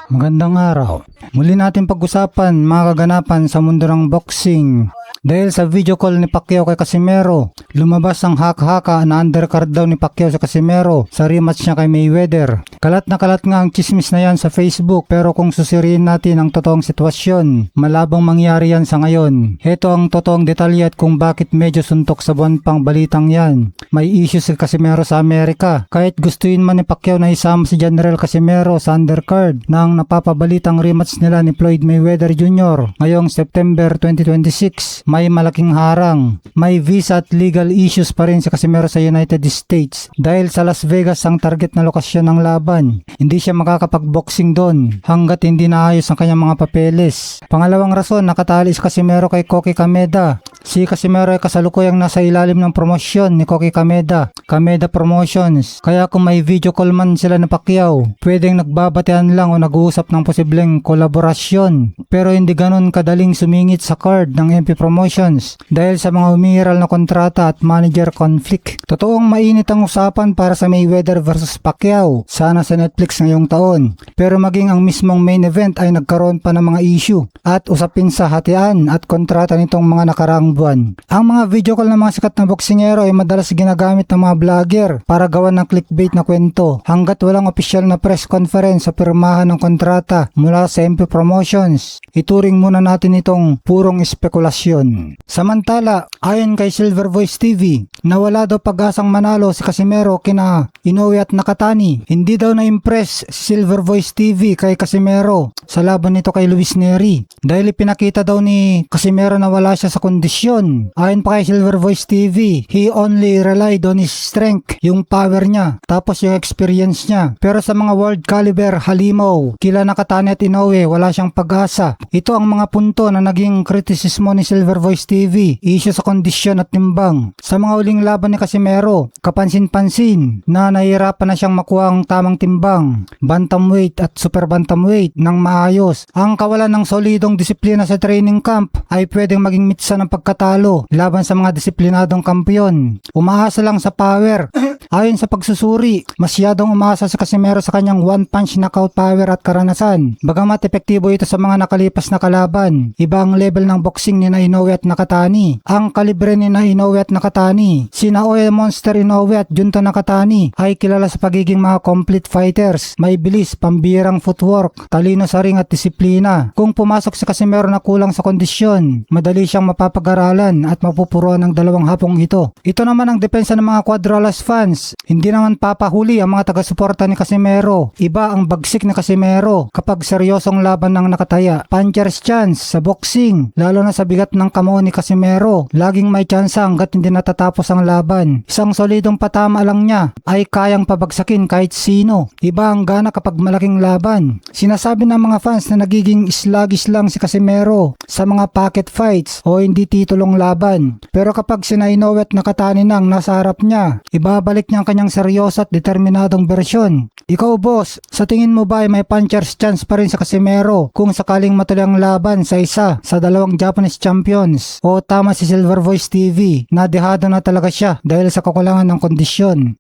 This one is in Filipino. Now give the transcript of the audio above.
Magandang araw. Muli natin pag-usapan mga kaganapan sa mundo ng boxing. Dahil sa video call ni Pacquiao kay Casimero, lumabas ang haka-haka na undercard daw ni Pacquiao sa Casimero sa rematch niya kay Mayweather. Kalat na kalat nga ang chismis na yan sa Facebook, pero kung susuriin natin ang totoong sitwasyon, malabang mangyari yan sa ngayon. Heto ang totoong detalye at kung bakit medyo suntok sa buwan pang balitang yan. May issue si Casimero sa Amerika. Kahit gustuin man ni Pacquiao na isama si General Casimero sa undercard ng napapabalitang rematch nila ni Floyd Mayweather Jr. ngayong September 2026, may malaking harang. May visa at legal issues pa rin si Casimero sa United States dahil sa Las Vegas ang target na lokasyon ng laban. Hindi siya makakapag-boxing doon hanggat hindi naayos ang kanyang mga papeles. Pangalawang rason, nakatali si Casimero kay Koki Kameda. Si Casimero ay kasalukuyang nasa ilalim ng promosyon ni Koki Kameda, Kameda Promotions. Kaya kung may video call man sila na Pacquiao, pwedeng nagbabatean lang o nag-uusap ng posibleng kolaborasyon. Pero hindi ganun kadaling sumingit sa card ng MP Promotions dahil sa mga umiiral na kontrata at manager conflict. Totoong mainit ang usapan para sa Mayweather vs Pacquiao sana sa Netflix ngayong taon. Pero maging ang mismong main event ay nagkaroon pa ng mga issue at usapin sa hatian at kontrata nitong mga nakaraang buwan. Ang mga video call ng mga sikat na boksingero ay madalas ginagamit ng mga vlogger para gawan ng clickbait na kwento hanggat walang opisyal na press conference sa pirmahan ng kontrata mula sa MP Promotions. Ituring muna natin itong purong espekulasyon. Samantala, ayon kay Silver Voice TV, nawala daw pag-asang manalo si Casimero kina Inoue at Nakatani. Hindi daw na-impress si Silver Voice TV kay Casimero sa laban nito kay Luis Nery dahil ipinakita daw ni Casimero na wala siya sa kondisyon. Ayon pa kay Silver Voice TV, he only relied on his strength, yung power niya, tapos yung experience niya. Pero sa mga world caliber halimaw, kila Nakatani at Inoue, wala siyang pag-asa. Ito ang mga punto na naging kritisismo ni Silver Voice TV, issue sa kondisyon at timbang. Sa mga uling laban ni Casimero, kapansin-pansin na nahihirapan na siyang makuha ang tamang timbang, bantamweight at super bantamweight ng maayos. Ang kawalan ng solidong disiplina sa training camp ay pwedeng maging mitsa ng pagkatalo laban sa mga disiplinadong kampiyon. Umaasa lang sa power. Ayon sa pagsusuri, masyadong umaasa sa Casimero sa kanyang one-punch knockout power at karanasan. Bagamat epektibo ito sa mga nakalipas na kalaban, iba ang level ng boxing ni Inoue at Nakatani. Ang kalibre ni Inoue at Nakatani, sina Oil Monster Inoue at Junto Nakatani ay kilala sa pagiging mga complete fighters. May bilis, pambirang footwork, talino sa ring at disiplina. Kung pumasok si Casimero na kulang sa kondisyon, madali siyang mapapag-aralan at mapupuruan ng dalawang hapong ito. Ito naman ang depensa ng mga Cuadralas fans. Hindi naman papahuli ang mga taga-suporta ni Casimero. Iba ang bagsik ni Casimero kapag seryosong laban ng nakataya. Puncher's chance sa boxing, lalo na sa bigat ng kamao ni Casimero. Laging may tsansa hanggat hindi natatapos ang laban. Isang solidong patama lang niya ay kayang pabagsakin kahit sino. Iba ang gana kapag malaking laban. Sinasabi ng mga fans na nagiging sluggish lang si Casimero sa mga pocket fights o hindi titulong laban. Pero kapag sina Inoue at Nakatani nang nasa harap niya, ibabalik niya ang kanyang seryoso at determinadong bersyon. Ikaw boss, sa tingin mo ba ay may puncher's chance pa rin sa Casimero kung sakaling matuloy ang laban sa isa sa dalawang Japanese champions? O tama si Silver Voice TV na dehado na talaga siya dahil sa kakulangan ng kondisyon?